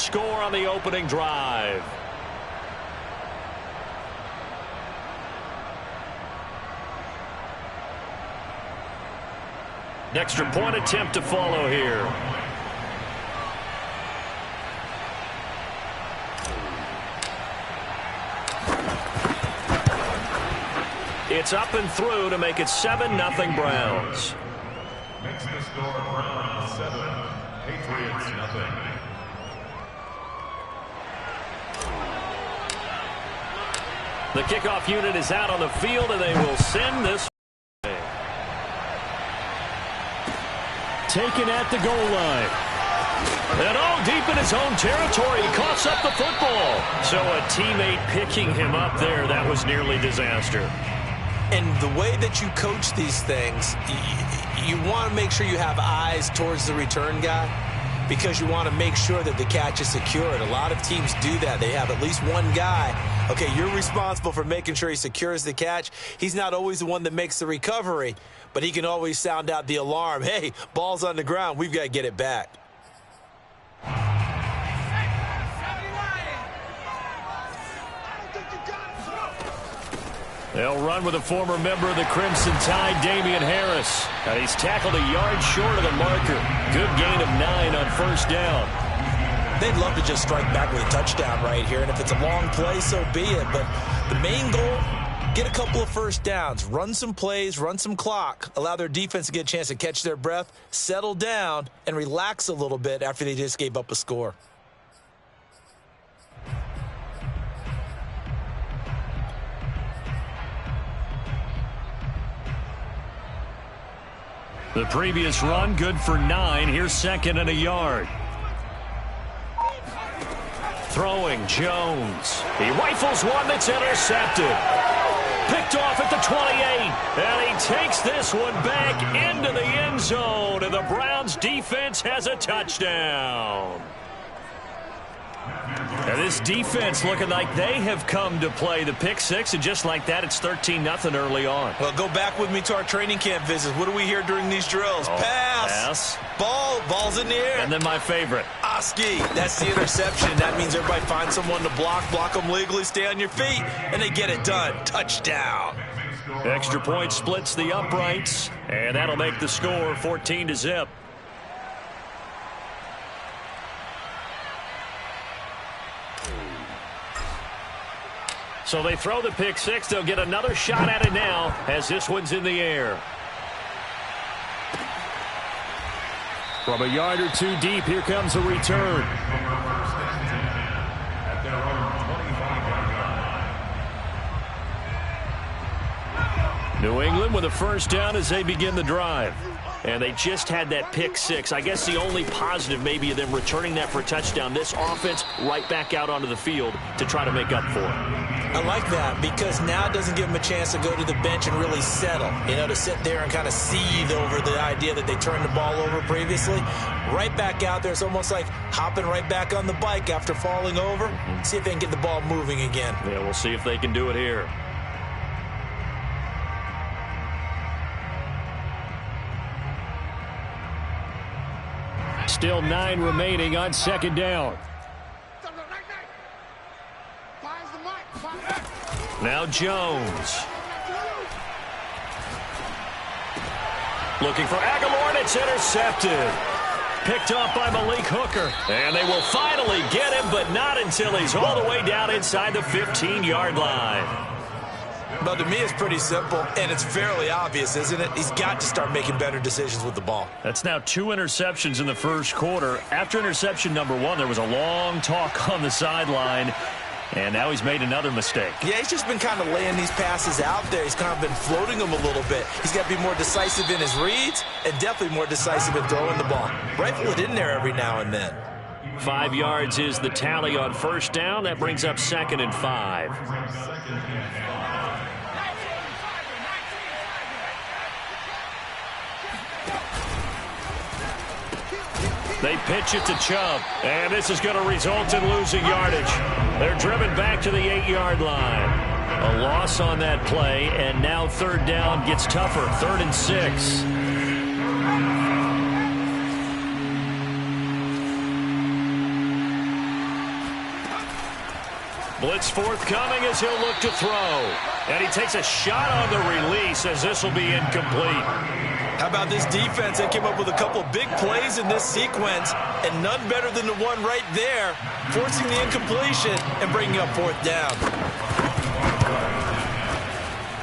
score on the opening drive. An extra point attempt to follow here. It's up and through to make it 7-0 Browns. Makes the score Browns 7, Patriots nothing. The kickoff unit is out on the field, and they will send this. Taken at the goal line. And all deep in his own territory, he coughs up the football. So a teammate picking him up there, that was nearly disaster. And the way that you coach these things, you want to make sure you have eyes towards the return guy because you want to make sure that the catch is secured. A lot of teams do that. They have at least one guy. Okay, you're responsible for making sure he secures the catch. He's not always the one that makes the recovery, but he can always sound out the alarm. Hey, ball's on the ground. We've got to get it back. They'll run with a former member of the Crimson Tide, Damian Harris. And he's tackled a yard short of the marker. Good gain of 9 on first down. They'd love to just strike back with a touchdown right here. And if it's a long play, so be it. But the main goal, get a couple of first downs. Run some plays, run some clock. Allow their defense to get a chance to catch their breath, settle down, and relax a little bit after they just gave up a score. The previous run, good for 9. Here's second and a yard. Throwing, Jones. He rifles one that's intercepted. Picked off at the 28. And he takes this one back into the end zone. And the Browns defense has a touchdown. And this defense looking like they have come to play the pick six, and just like that, it's 13-0 early on. Well, go back with me to our training camp visits. What do we hear during these drills? Pass. Ball's in the air. And then my favorite. Oski. That's the interception. That means everybody finds someone to block them legally, stay on your feet, and they get it done. Touchdown. Extra point splits the uprights, and that'll make the score 14-0. So they throw the pick six. They'll get another shot at it now as this one's in the air. From a yard or two deep, here comes a return. New England with a first down as they begin the drive. And they just had that pick six. I guess the only positive maybe of them returning that for a touchdown. This offense right back out onto the field to try to make up for it. I like that because now it doesn't give them a chance to go to the bench and really settle. You know, to sit there and kind of seethe over the idea that they turned the ball over previously. Right back out there. It's almost like hopping right back on the bike after falling over. See if they can get the ball moving again. Yeah, we'll see if they can do it here. Still 9 remaining on second down. Now Jones. Looking for Aguilar, and it's intercepted. Picked off by Malik Hooker. And they will finally get him, but not until he's all the way down inside the 15-yard line. But to me, it's pretty simple, and it's fairly obvious, isn't it? He's got to start making better decisions with the ball. That's now 2 interceptions in the first quarter. After interception number 1, there was a long talk on the sideline, and now he's made another mistake. Yeah, he's just been kind of laying these passes out there. He's kind of been floating them a little bit. He's got to be more decisive in his reads and definitely more decisive in throwing the ball. Rifle it in there every now and then. 5 yards is the tally on first down. That brings up 2nd and 5. They pitch it to Chubb, and this is going to result in losing yardage. They're driven back to the 8-yard line. A loss on that play, and now third down gets tougher. 3rd and 6. Blitz forthcoming as he'll look to throw. And he takes a shot on the release as this will be incomplete. How about this defense? They came up with a couple of big plays in this sequence, and none better than the one right there, forcing the incompletion and bringing up fourth down.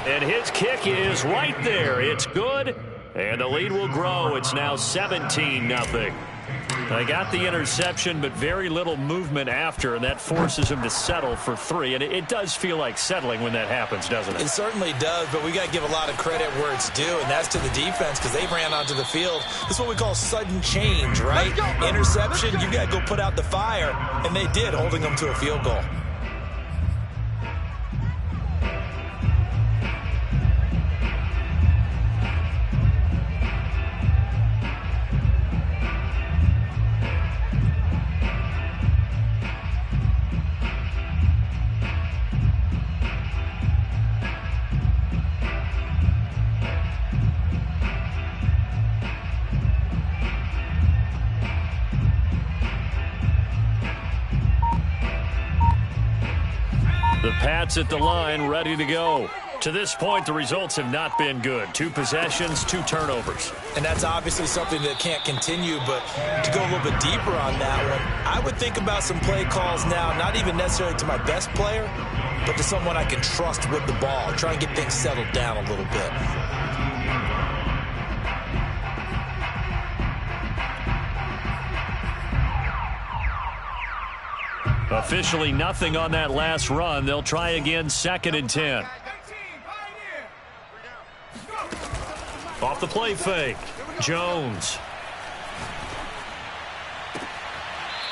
And his kick is right there. It's good, and the lead will grow. It's now 17-0. They got the interception, but very little movement after, and that forces him to settle for 3. And it does feel like settling when that happens, doesn't it? It certainly does, but we got to give a lot of credit where it's due, and that's to the defense because they ran onto the field. This is what we call sudden change, right? Interception, you got to go put out the fire, and they did, holding them to a field goal. The Pats at the line, ready to go. To this point, the results have not been good. 2 possessions, 2 turnovers. And that's obviously something that can't continue, but to go a little bit deeper on that one, I would think about some play calls now, not even necessarily to my best player, but to someone I can trust with the ball. Try and get things settled down a little bit. Officially nothing on that last run. They'll try again, 2nd and 10. Off the play fake. Jones.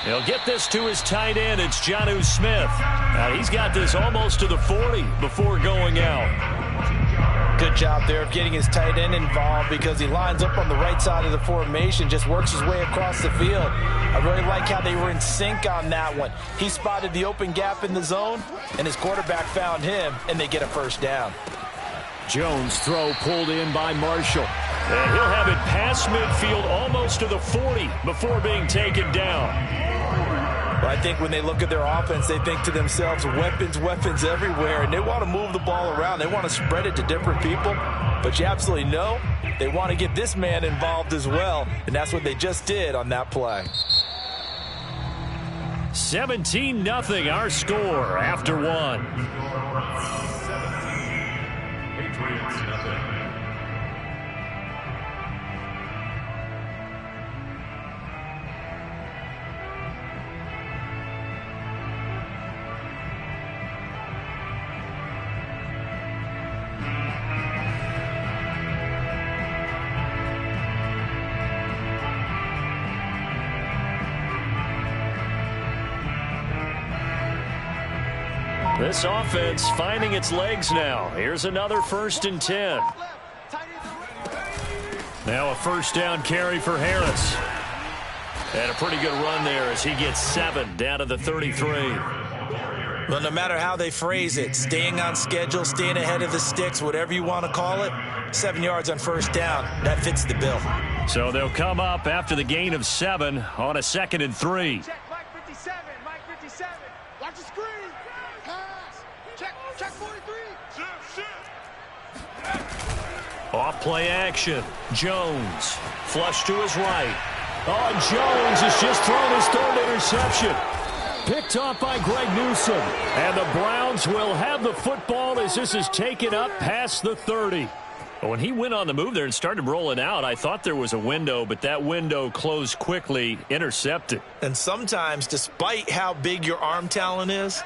He'll get this to his tight end. It's Jonnu Smith. Now he's got this almost to the 40 before going out. Good job there of getting his tight end involved because he lines up on the right side of the formation, just works his way across the field. I really like how they were in sync on that one. He spotted the open gap in the zone, and his quarterback found him, and they get a first down. Jones' throw pulled in by Marshall. And he'll have it past midfield almost to the 40 before being taken down. Well, I think when they look at their offense, they think to themselves, weapons, weapons everywhere, and they want to move the ball around. They want to spread it to different people, but you absolutely know they want to get this man involved as well, and that's what they just did on that play. 17-0 our score after 1. Patriots nothing. This offense finding its legs now. Here's another 1st and 10. Now a first down carry for Harris. And a pretty good run there as he gets 7 down to the 33. Well, no matter how they phrase it, staying on schedule, staying ahead of the sticks, whatever you want to call it, 7 yards on first down, that fits the bill. So they'll come up after the gain of 7 on a 2nd and 3. Check, Mike 57, Mike 57. Watch the screen. Pass. Check 43. Off play action. Jones. Flush to his right. Oh, Jones has just thrown his 3rd interception. Picked off by Greg Newsome. And the Browns will have the football as this is taken up past the 30. When he went on the move there and started rolling out, I thought there was a window, but that window closed quickly, intercepted. And sometimes, despite how big your arm talent is,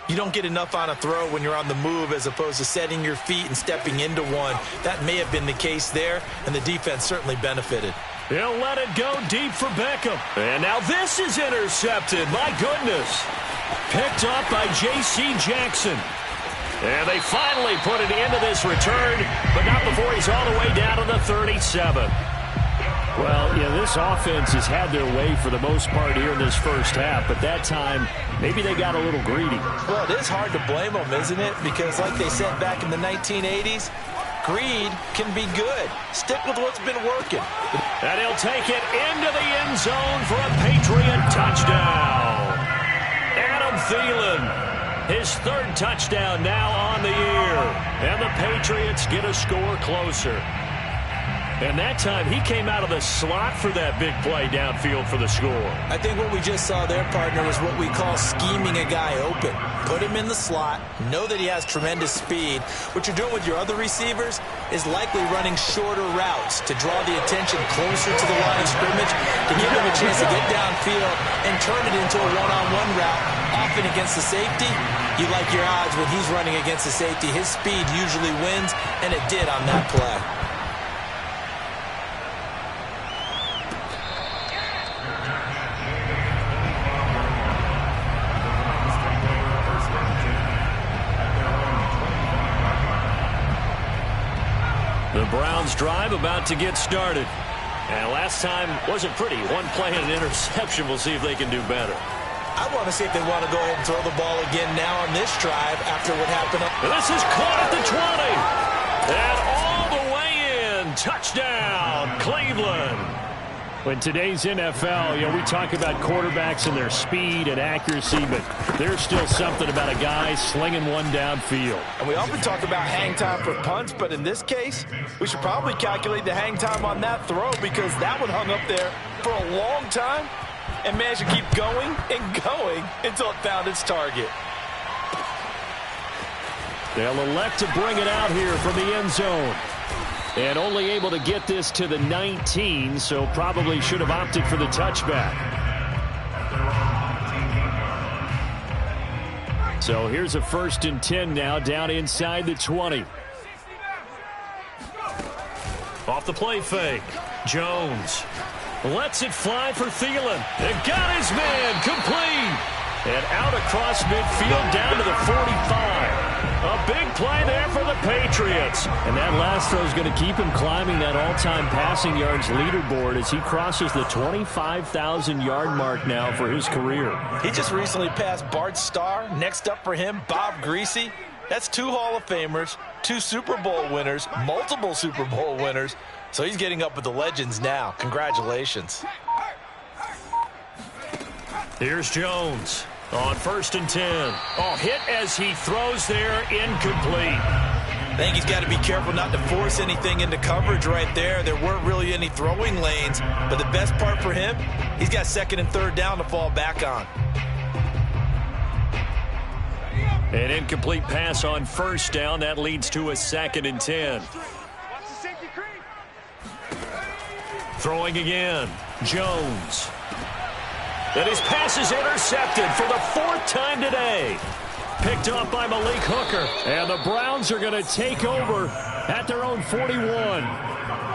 you don't get enough on a throw when you're on the move as opposed to setting your feet and stepping into one. That may have been the case there, and the defense certainly benefited. He'll let it go deep for Beckham. And now this is intercepted. My goodness. Picked up by J.C. Jackson. And they finally put it into this return, but not before he's all the way down to the 37. Well, yeah, this offense has had their way for the most part here in this first half, but that time, maybe they got a little greedy. Well, it is hard to blame them, isn't it? Because like they said back in the 1980s, greed can be good. Stick with what's been working. And he'll take it into the end zone for a Patriot touchdown. Adam Thielen. His third touchdown now on the year. And the Patriots get a score closer. And that time, he came out of the slot for that big play downfield for the score. I think what we just saw there, partner, was what we call scheming a guy open. Put him in the slot, know that he has tremendous speed. What you're doing with your other receivers is likely running shorter routes to draw the attention closer to the line of scrimmage, to give him a chance to get downfield and turn it into a one-on-one route, often against the safety. You like your odds when he's running against the safety. His speed usually wins, and it did on that play. The Browns drive about to get started. And last time wasn't pretty. One play and an interception. We'll see if they can do better. I want to see if they want to go ahead and throw the ball again now on this drive after what happened. And this is caught at the 20. And all the way in. Touchdown, Cleveland. In today's NFL, we talk about quarterbacks and their speed and accuracy, but there's still something about a guy slinging one downfield. And we often talk about hang time for punts, but in this case, we should probably calculate the hang time on that throw because that one hung up there for a long time and managed to keep going and going until it found its target. They'll elect to bring it out here from the end zone. And only able to get this to the 19, so probably should have opted for the touchback. So here's a 1st and 10 now, down inside the 20. Off the play fake. Jones lets it fly for Thielen. And got his man complete. And out across midfield down to the 45. A big play there for the Patriots. And that last throw is going to keep him climbing that all-time passing yards leaderboard as he crosses the 25,000-yard mark now for his career. He just recently passed Bart Starr. Next up for him, Bob Greasy. That's 2 Hall of Famers, 2 Super Bowl winners, multiple Super Bowl winners. So he's getting up with the legends now. Congratulations. Here's Jones. On 1st and 10. Oh, hit as he throws there, incomplete. I think he's got to be careful not to force anything into coverage right there. There weren't really any throwing lanes, but the best part for him, he's got 2nd and 3rd down to fall back on. An incomplete pass on 1st down. That leads to a 2nd and 10. Throwing again. Jones. And his pass is intercepted for the 4th time today. Picked off by Malik Hooker. And the Browns are going to take over at their own 41.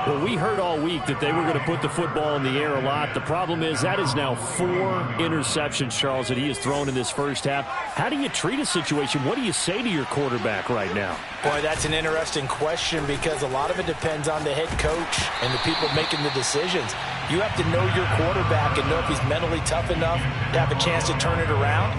Well, we heard all week that they were going to put the football in the air a lot. The problem is that is now 4 interceptions, Charles, that he has thrown in this first half. How do you treat a situation? What do you say to your quarterback right now? Boy, that's an interesting question because a lot of it depends on the head coach and the people making the decisions. You have to know your quarterback and know if he's mentally tough enough to have a chance to turn it around.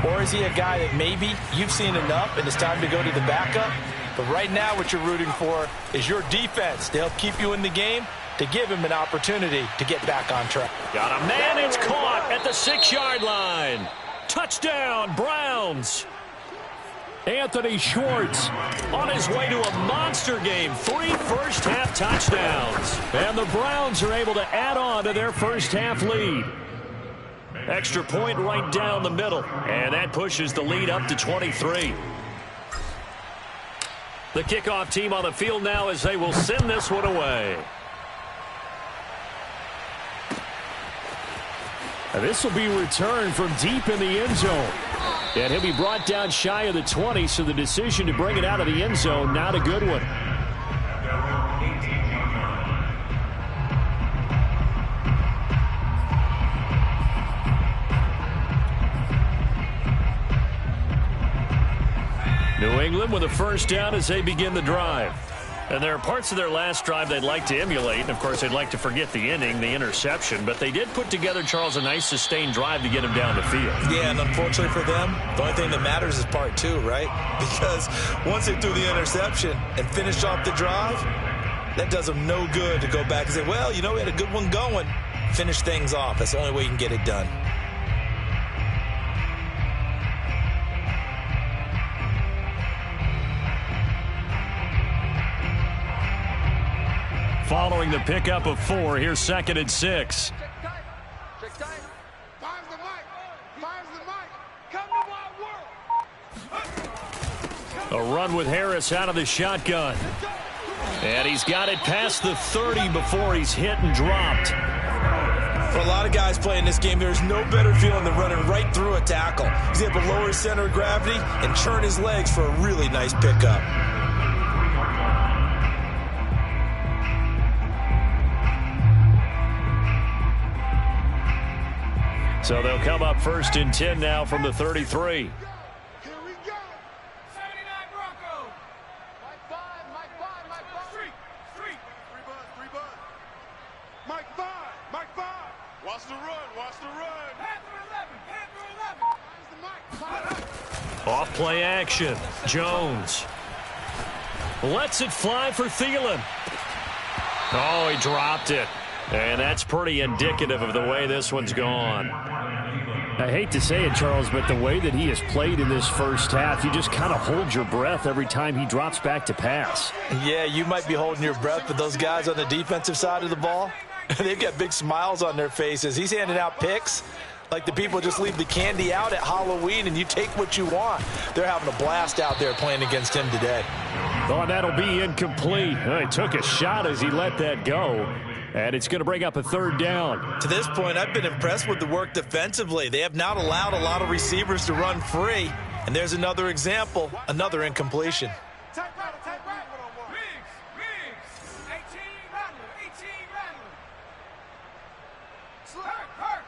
Or is he a guy that maybe you've seen enough and it's time to go to the backup? But right now what you're rooting for is your defense to help keep you in the game, to give him an opportunity to get back on track. Got a man, it's caught at the 6-yard line. Touchdown, Browns. Anthony Schwartz on his way to a monster game. 3 first-half touchdowns. And the Browns are able to add on to their first-half lead. Extra point right down the middle. And that pushes the lead up to 23. The kickoff team on the field now as they will send this one away. And this will be returned from deep in the end zone. And he'll be brought down shy of the 20, so the decision to bring it out of the end zone, not a good one. New England with a first down as they begin the drive. And there are parts of their last drive they'd like to emulate. And, of course, they'd like to forget the inning, the interception. But they did put together, Charles, a nice sustained drive to get him down the field. Yeah, and unfortunately for them, the only thing that matters is part 2, right? Because once they threw the interception and finished off the drive, that does them no good to go back and say, well, you know, we had a good one going. Finish things off. That's the only way you can get it done. following the pickup of 4. Here's 2nd and 6. Check tight. Five's the mic. Five's the mic. Come to my world. A run with Harris out of the shotgun. And he's got it past the 30 before he's hit and dropped. For a lot of guys playing this game, there's no better feeling than running right through a tackle. He's able to lower his center of gravity and churn his legs for a really nice pickup. So they'll come up 1st and 10 now from the 33. Here we go. 79 Broncos. Mike 5, Mike 5, Mike 5. Street. Three buzz. Mike 5, Mike 5. Watch the run. Panther 11. Where's the mic? Off play action. Jones lets it fly for Thielen. Oh, he dropped it. And that's pretty indicative of the way this one's gone. I hate to say it, Charles, but the way that he has played in this first half, you just kind of hold your breath every time he drops back to pass. Yeah, you might be holding your breath, but those guys on the defensive side of the ball, they've got big smiles on their faces. He's handing out picks like the people just leave the candy out at Halloween and you take what you want. They're having a blast out there playing against him today. Oh, that'll be incomplete. He took a shot as he let that go. And it's going to bring up a 3rd down. To this point, I've been impressed with the work defensively. They have not allowed a lot of receivers to run free. And there's another example, another incompletion. Tight right. Riggs. 18 Rattler. Hurt.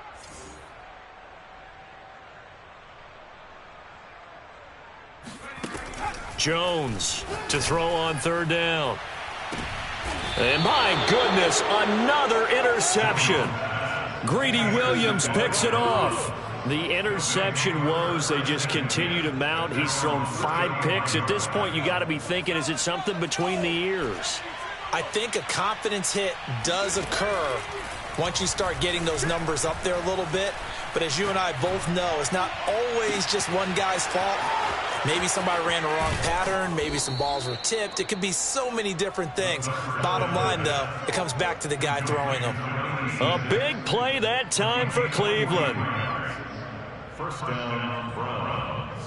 Jones to throw on 3rd down. And my goodness, another interception. Greedy Williams picks it off. The interception woes, they just continue to mount. He's thrown 5 picks. At this point, you got to be thinking, is it something between the ears? I think a confidence hit does occur once you start getting those numbers up there a little bit. But as you and I both know, it's not always just one guy's fault. Maybe somebody ran the wrong pattern. Maybe some balls were tipped. It could be so many different things. Bottom line, though, it comes back to the guy throwing them. A big play that time for Cleveland. 1st down, Browns.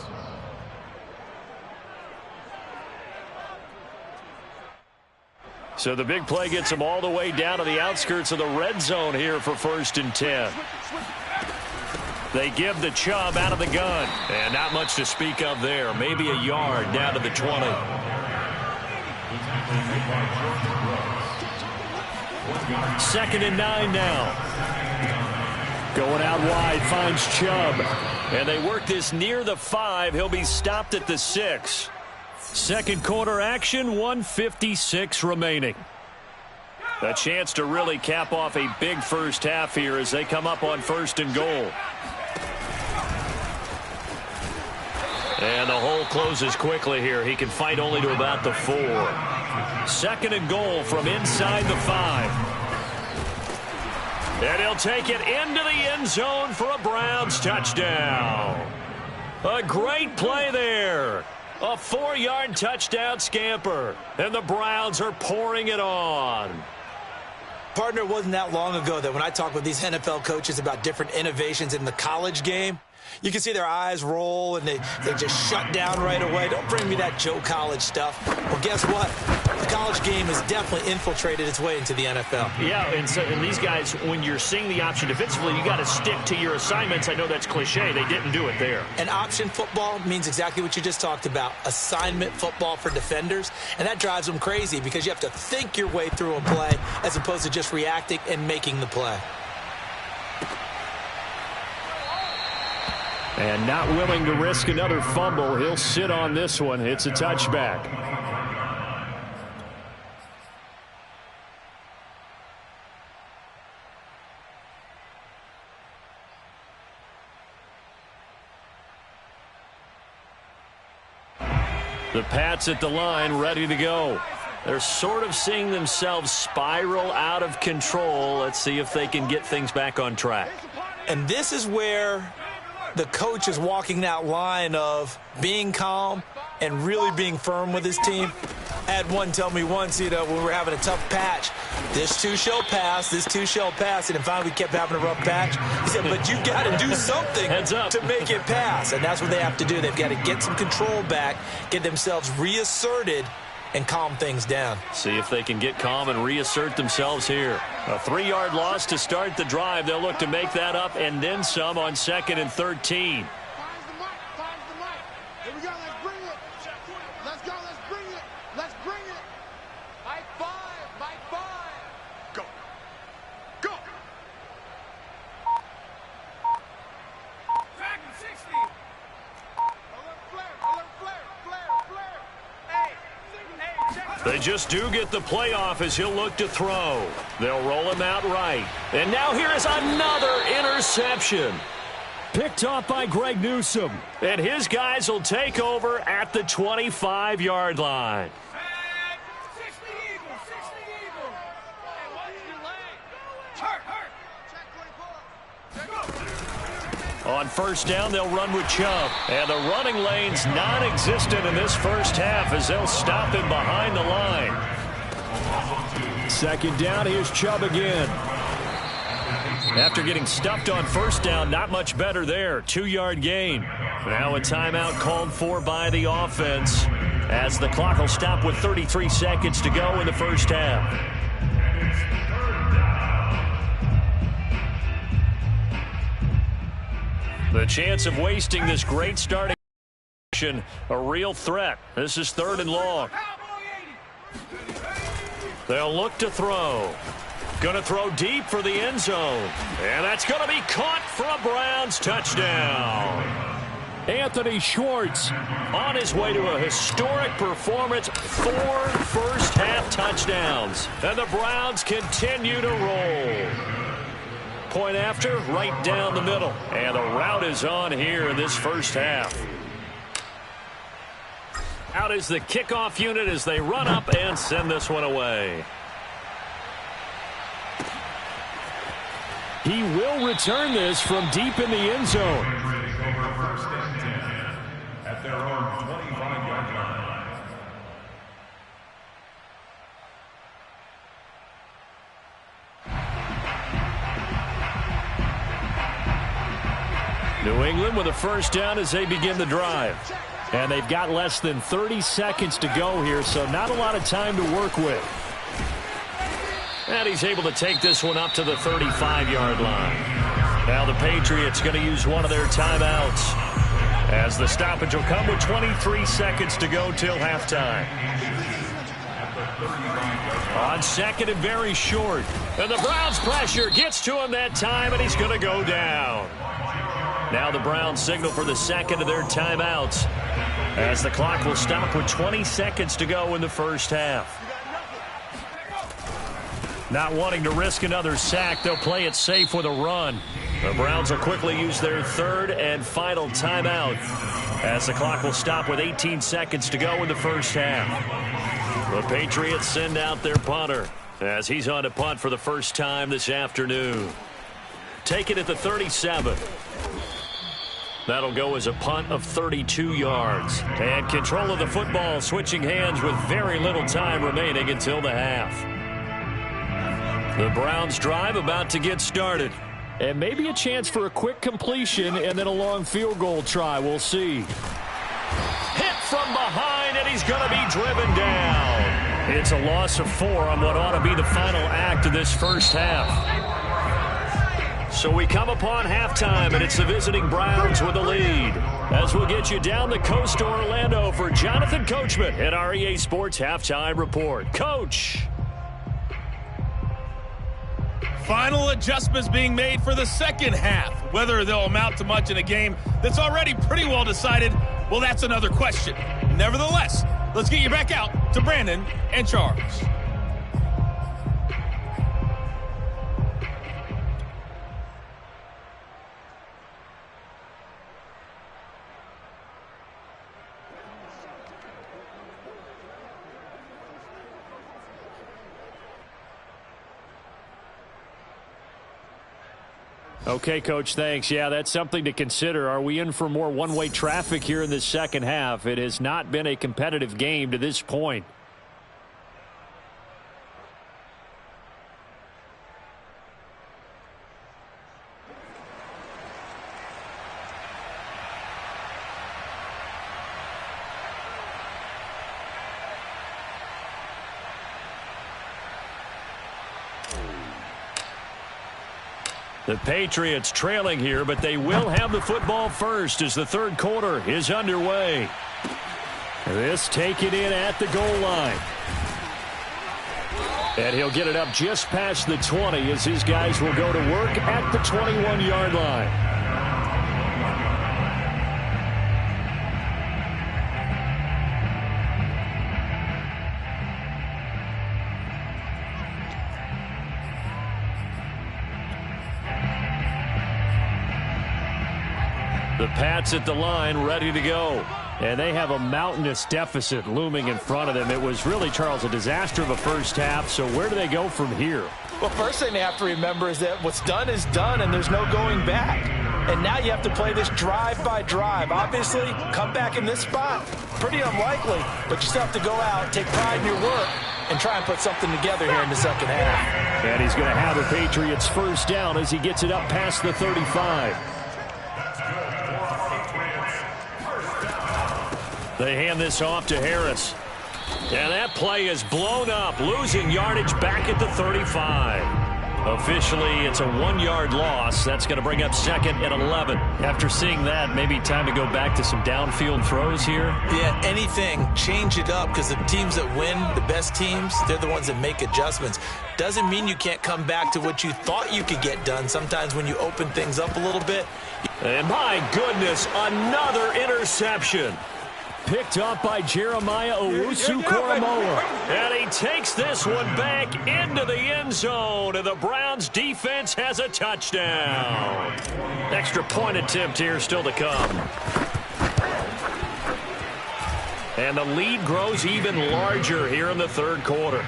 So the big play gets them all the way down to the outskirts of the red zone here for 1st and 10. They give the Chubb out of the gun. And not much to speak of there. Maybe a yard down to the 20. 2nd and 9 now. Going out wide, finds Chubb. And they work this near the 5. He'll be stopped at the 6. 2nd quarter action, 1:56 remaining. A chance to really cap off a big first half here as they come up on 1st and goal. And the hole closes quickly here. He can fight only to about the 4. 2nd and goal from inside the 5. And he'll take it into the end zone for a Browns touchdown. A great play there. A 4-yard touchdown scamper. And the Browns are pouring it on. Partner, it wasn't that long ago that when I talk with these NFL coaches about different innovations in the college game, you can see their eyes roll and they just shut down right away. Don't bring me that Joe College stuff. Well, guess what? The college game has definitely infiltrated its way into the NFL. Yeah, and these guys, when you're seeing the option defensively, you got to stick to your assignments. I know that's cliche. They didn't do it there. And option football means exactly what you just talked about, assignment football for defenders. And that drives them crazy because you have to think your way through a play as opposed to just reacting and making the play. And not willing to risk another fumble. He'll sit on this one. It's a touchback. The Pats at the line, ready to go. They're sort of seeing themselves spiral out of control. Let's see if they can get things back on track. And this is where the coach is walking that line of being calm and really being firm with his team. I had one tell me once, when we were having a tough patch, this too shall pass, this too shall pass, and finally we kept having a rough patch. He said, but you've got to do something to make it pass, and that's what they have to do. They've got to get some control back, get themselves reasserted, and calm things down. See if they can get calm and reassert themselves here. A 3-yard loss to start the drive. They'll look to make that up and then some on 2nd and 13. They just do get the playoff as he'll look to throw. They'll roll him out right. And now here is another interception. Picked off by Greg Newsome. And his guys will take over at the 25-yard line. On first down, they'll run with Chubb. And the running lane's non-existent in this first half as they'll stop him behind the line. 2nd down, here's Chubb again. After getting stuffed on first down, not much better there. 2-yard gain. Now a timeout called for by the offense as the clock will stop with 33 seconds to go in the first half. The chance of wasting this great starting position, a real threat. This is 3rd and long. They'll look to throw. Going to throw deep for the end zone. And that's going to be caught for a Browns touchdown. Anthony Schwartz on his way to a historic performance. 4 first-half touchdowns. And the Browns continue to roll. Point after, right down the middle. And the route is on here in this first half. Out is the kickoff unit as they run up and send this one away. He will return this from deep in the end zone. First and 10 at their own 25-yard line. New England with a first down as they begin the drive. And they've got less than 30 seconds to go here, so not a lot of time to work with. And he's able to take this one up to the 35-yard line. Now the Patriots going to use one of their timeouts as the stoppage will come with 23 seconds to go till halftime. On 2nd and very short. And the Browns pressure gets to him that time, and he's going to go down. Now the Browns signal for the 2nd of their timeouts as the clock will stop with 20 seconds to go in the first half. Not wanting to risk another sack, they'll play it safe with a run. The Browns will quickly use their 3rd and final timeout as the clock will stop with 18 seconds to go in the first half. The Patriots send out their punter as he's on to punt for the first time this afternoon. Take it at the 37. That'll go as a punt of 32 yards. And control of the football switching hands with very little time remaining until the half. The Browns drive about to get started. And maybe a chance for a quick completion and then a long field goal try. We'll see. Hit from behind, and he's going to be driven down. It's a loss of 4 on what ought to be the final act of this first half. So we come upon halftime, and it's the visiting Browns with the lead. As we'll get you down the coast to Orlando for Jonathan Coachman at our EA Sports Halftime Report. Coach. Final adjustments being made for the second half. Whether they'll amount to much in a game that's already pretty well decided, well, that's another question. Nevertheless, let's get you back out to Brandon and Charles. Okay, Coach, thanks. Yeah, that's something to consider. Are we in for more one-way traffic here in the second half? It has not been a competitive game to this point. The Patriots trailing here, but they will have the football first as the third quarter is underway. This taken in at the goal line. And he'll get it up just past the 20 as his guys will go to work at the 21-yard line. The Pats at the line ready to go. And they have a mountainous deficit looming in front of them. It was really, Charles, a disaster of a first half. So where do they go from here? Well, first thing they have to remember is that what's done is done and there's no going back. And now you have to play this drive by drive. Obviously, come back in this spot, pretty unlikely. But you still have to go out, take pride in your work, and try and put something together here in the second half. And he's going to have the Patriots first down as he gets it up past the 35. They hand this off to Harris. And that play is blown up, losing yardage back at the 35. Officially, it's a 1-yard loss. That's going to bring up second and 11. After seeing that, maybe time to go back to some downfield throws here. Yeah, anything. Change it up because the teams that win, the best teams, they're the ones that make adjustments. Doesn't mean you can't come back to what you thought you could get done. Sometimes when you open things up a little bit. And my goodness, another interception. Picked up by Jeremiah Owusu-Koramoah. And he takes this one back into the end zone. And the Browns defense has a touchdown. Extra point attempt here still to come. And the lead grows even larger here in the third quarter.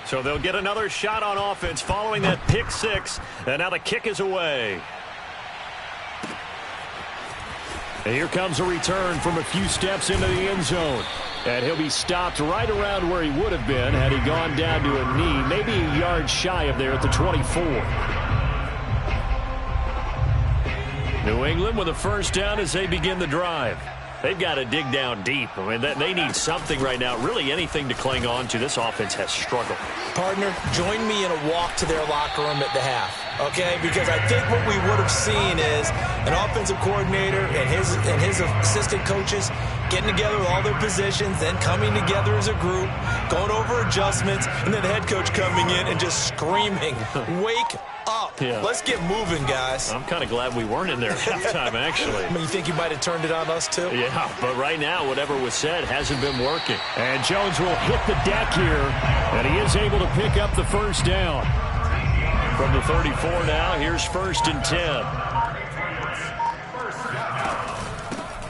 So they'll get another shot on offense following that pick six. And now the kick is away. And here comes a return from a few steps into the end zone. And he'll be stopped right around where he would have been had he gone down to a knee, maybe a yard shy of there at the 24. New England with a first down as they begin the drive. They've got to dig down deep. I mean, they need something right now, really anything to cling on to. This offense has struggled. Partner, join me in a walk to their locker room at the half, okay? Because I think what we would have seen is an offensive coordinator and his assistant coaches getting together with all their positions, then coming together as a group, going over adjustments, and then the head coach coming in and just screaming, wake up. Yeah. Let's get moving, guys. I'm kind of glad we weren't in there at halftime, actually. I mean, you think you might have turned it on us, too? Yeah, but right now, whatever was said hasn't been working. And Jones will hit the deck here, and he is able to pick up the first down. From the 34 now, here's 1st and 10.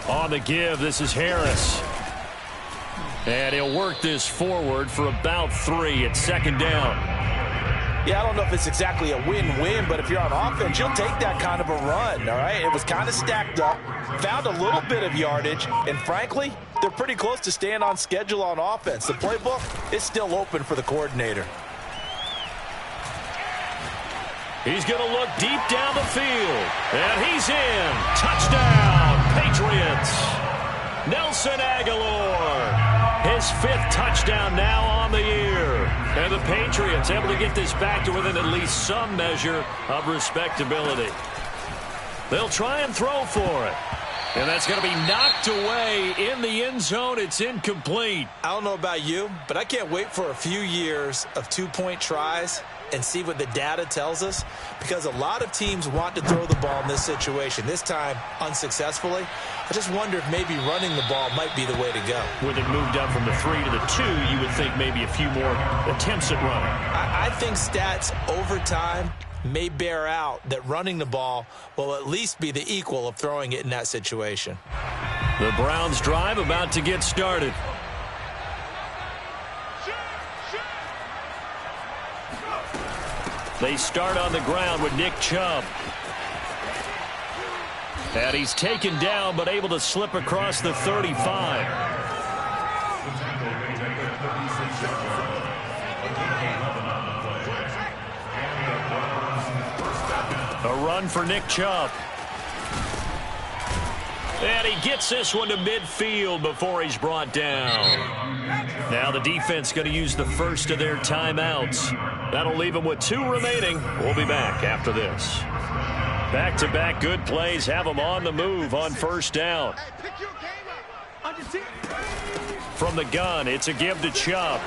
On the give, this is Harris. And he'll work this forward for about 3 at 2nd down. Yeah, I don't know if it's exactly a win-win, but if you're on offense, you'll take that kind of a run, all right? It was kind of stacked up, found a little bit of yardage, and frankly, they're pretty close to staying on schedule on offense. The playbook is still open for the coordinator. He's going to look deep down the field, and he's in. Touchdown, Patriots. Nelson Agholor. His 5th touchdown now on the year. And the Patriots able to get this back to within at least some measure of respectability. They'll try and throw for it. And that's going to be knocked away in the end zone. It's incomplete. I don't know about you, but I can't wait for a few years of 2-point tries and see what the data tells us, because a lot of teams want to throw the ball in this situation. This time, unsuccessfully. I just wonder if maybe running the ball might be the way to go. With it moved up from the 3 to the 2, you would think maybe a few more attempts at running. I think stats over time may bear out that running the ball will at least be the equal of throwing it in that situation. The Browns drive about to get started. They start on the ground with Nick Chubb. And he's taken down but able to slip across the 35. A run for Nick Chubb. And he gets this one to midfield before he's brought down. Now the defense going to use the first of their timeouts. That'll leave them with 2 remaining. We'll be back after this. Back-to-back good plays have them on the move on first down. From the gun, it's a give to Chubb.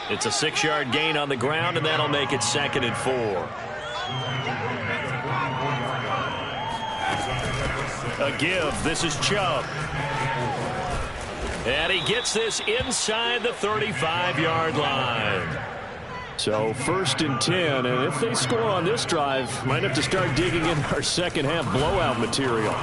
It's a 6-yard gain on the ground, and that'll make it 2nd and 4. A give. This is Chubb. And he gets this inside the 35-yard line. So 1st and 10, and if they score on this drive, might have to start digging in our second-half blowout material.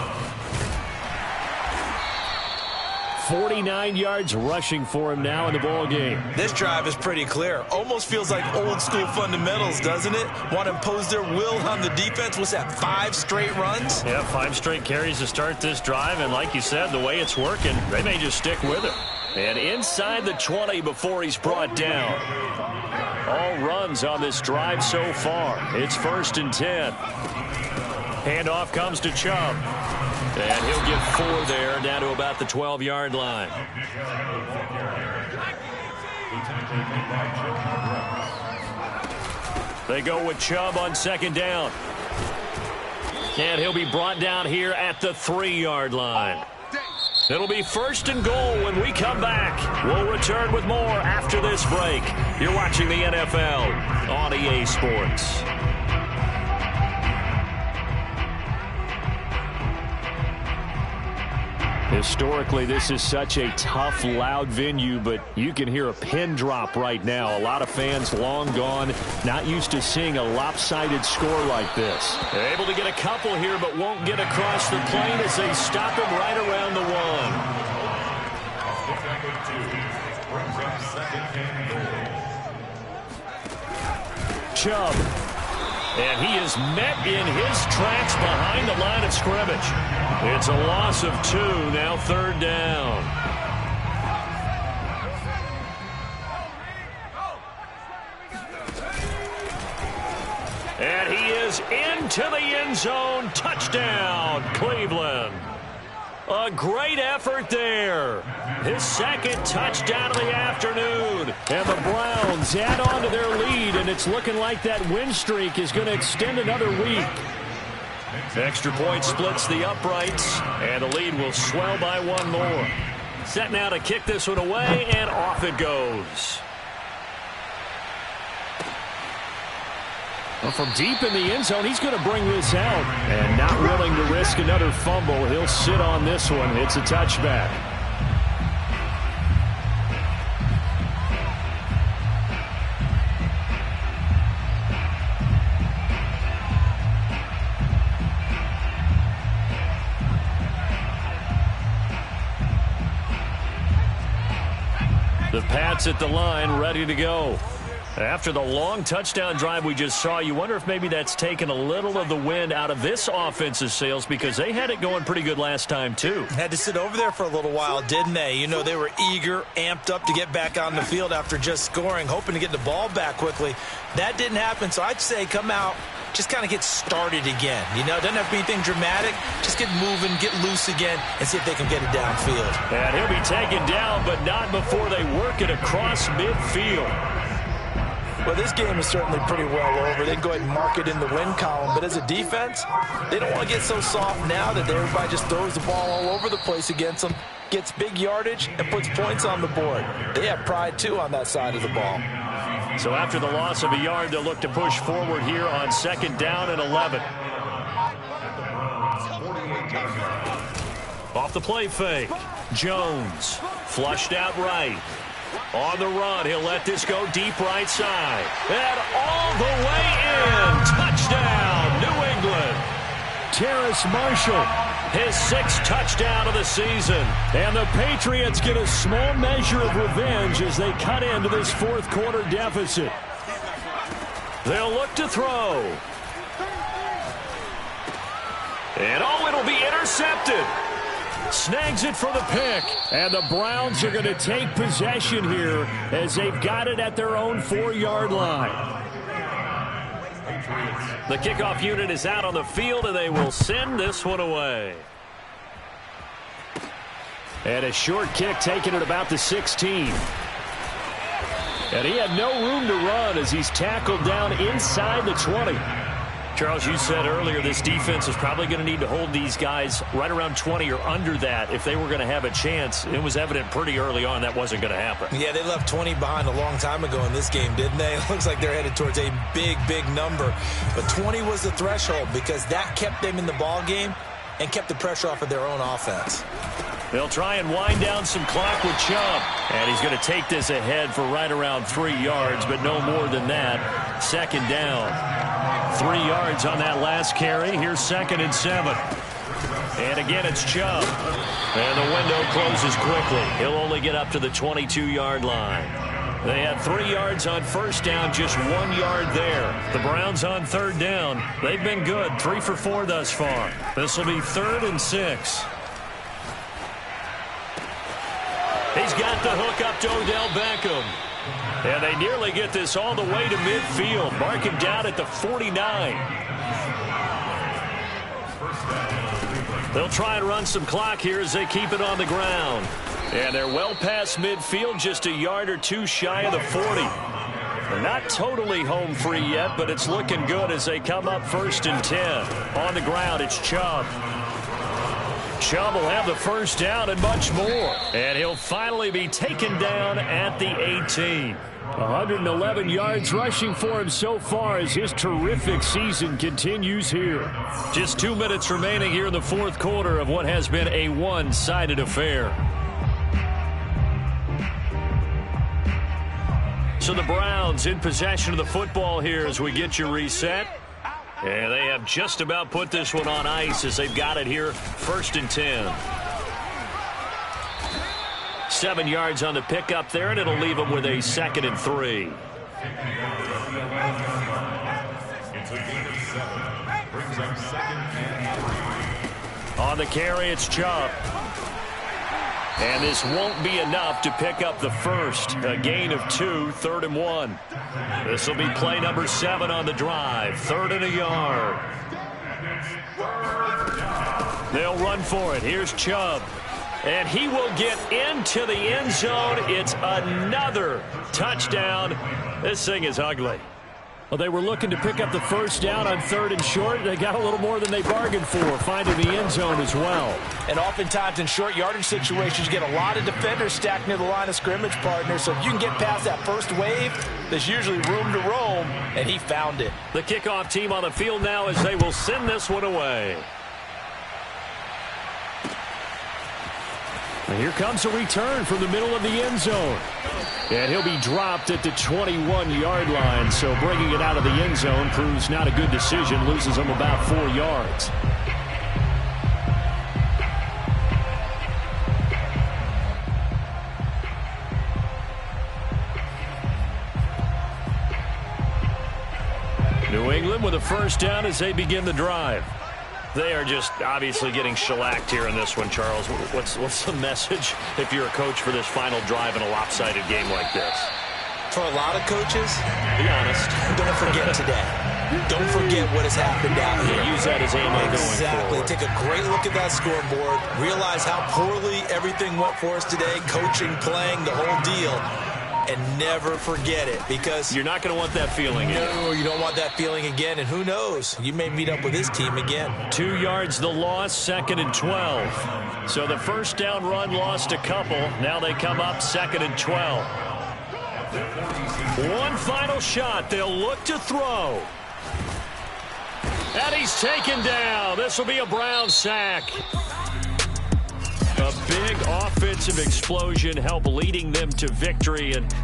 49 yards rushing for him now in the ball game. This drive is pretty clear. Almost feels like old-school fundamentals, doesn't it? Want to impose their will on the defense. What's that, 5 straight runs? Yeah, 5 straight carries to start this drive, and like you said, the way it's working, they may just stick with it. And inside the 20 before he's brought down. All runs on this drive so far. It's 1st and 10. Handoff comes to Chubb. And he'll get 4 there, down to about the 12-yard line. They go with Chubb on 2nd down. And he'll be brought down here at the 3-yard line. It'll be 1st and goal when we come back. We'll return with more after this break. You're watching the NFL on EA Sports. Historically, this is such a tough, loud venue, but you can hear a pin drop right now. A lot of fans long gone, not used to seeing a lopsided score like this. They're able to get a couple here, but won't get across the plane as they stop him right around the 1. Chubb. And he is met in his tracks behind the line of scrimmage. It's a loss of 2, now 3rd down. And he is into the end zone. Touchdown, Cleveland. A great effort there. His 2nd touchdown of the afternoon. And the Browns add on to their lead, and it's looking like that win streak is going to extend another week. Extra point splits the uprights, and the lead will swell by 1 more. Set now to kick this one away, and off it goes. Well, from deep in the end zone, he's going to bring this out. And not willing to risk another fumble. He'll sit on this one. It's a touchback. The Pats at the line, ready to go. After the long touchdown drive we just saw, you wonder if maybe that's taken a little of the wind out of this offense's sails, because they had it going pretty good last time, too. Had to sit over there for a little while, didn't they? You know, they were eager, amped up to get back on the field after just scoring, hoping to get the ball back quickly. That didn't happen, so I'd say come out, just kind of get started again. You know, doesn't have to be anything dramatic. Just get moving, get loose again, and see if they can get it downfield. And he'll be taken down, but not before they work it across midfield. Well, this game is certainly pretty well over. They can go ahead and mark it in the win column. But as a defense, they don't want to get so soft now that everybody just throws the ball all over the place against them, gets big yardage, and puts points on the board. They have pride, too, on that side of the ball. So after the loss of a yard, they'll look to push forward here on 2nd down and 11. Off the play fake. Jones flushed out right. On the run, he'll let this go deep right side. And all the way in. Touchdown, New England. Terrace Marshall, his 6th touchdown of the season. And the Patriots get a small measure of revenge as they cut into this 4th quarter deficit. They'll look to throw. And it'll be intercepted. Snags it for the pick. And the Browns are going to take possession here as they've got it at their own 4-yard line. The kickoff unit is out on the field, and they will send this one away. And a short kick taken at about the 16. And he had no room to run as he's tackled down inside the 20. Charles, you said earlier this defense is probably going to need to hold these guys right around 20 or under that if they were going to have a chance. It was evident pretty early on that wasn't going to happen. Yeah, they left 20 behind a long time ago in this game, didn't they? It looks like they're headed towards a big, big number. But 20 was the threshold because that kept them in the ball game and kept the pressure off of their own offense. They'll try and wind down some clock with Chubb. And he's going to take this ahead for right around 3 yards, but no more than that. Second down. 3 yards on that last carry. Here's 2nd and 7. And again, it's Chubb. And the window closes quickly. He'll only get up to the 22-yard line. They had 3 yards on first down, just 1 yard there. The Browns on third down. They've been good, 3 for 4 thus far. This will be 3rd and 6. He's got the hook up to Odell Beckham. And they nearly get this all the way to midfield. Mark him down at the 49. They'll try and run some clock here as they keep it on the ground. And they're well past midfield, just a yard or two shy of the 40. They're not totally home free yet, but it's looking good as they come up 1st and 10. On the ground, it's Chubb. Chubb will have the first down and much more. And he'll finally be taken down at the 18. 111 yards rushing for him so far as his terrific season continues here. Just 2 minutes remaining here in the 4th quarter of what has been a one-sided affair. So the Browns in possession of the football here as we get you reset. And they have just about put this one on ice as they've got it here, 1st and 10. 7 yards on the pickup there, and it'll leave them with a 2nd and 3. On the carry, it's Chubb. And this won't be enough to pick up the first. A gain of 2, 3rd and 1. This will be play number 7 on the drive. 3rd and a yard. They'll run for it. Here's Chubb. And he will get into the end zone. It's another touchdown. This thing is ugly. Well, they were looking to pick up the first down on 3rd and short. They got a little more than they bargained for, finding the end zone as well. And oftentimes in short yardage situations, you get a lot of defenders stacked near the line of scrimmage, partner. So if you can get past that first wave, there's usually room to roam, and he found it. The kickoff team on the field now as they will send this one away. And here comes a return from the middle of the end zone. And he'll be dropped at the 21-yard line. So bringing it out of the end zone proves not a good decision. Loses him about 4 yards. New England with a first down as they begin the drive. They are just obviously getting shellacked here in this one, Charles. What's the message if you're a coach for this final drive in a lopsided game like this? For a lot of coaches, be honest. Don't forget today. Don't forget what has happened out here. Use that as ammo going forward. Exactly. Take a great look at that scoreboard. Realize how poorly everything went for us today. Coaching, playing, the whole deal. And never forget it, because you're not going to want that feeling again. No, you don't want that feeling again. And who knows? You may meet up with this team again. 2 yards the loss, 2nd and 12. So the first down run lost a couple. Now they come up 2nd and 12. One final shot. They'll look to throw. And he's taken down. This will be a Brown sack. A big offensive explosion helped leading them to victory, and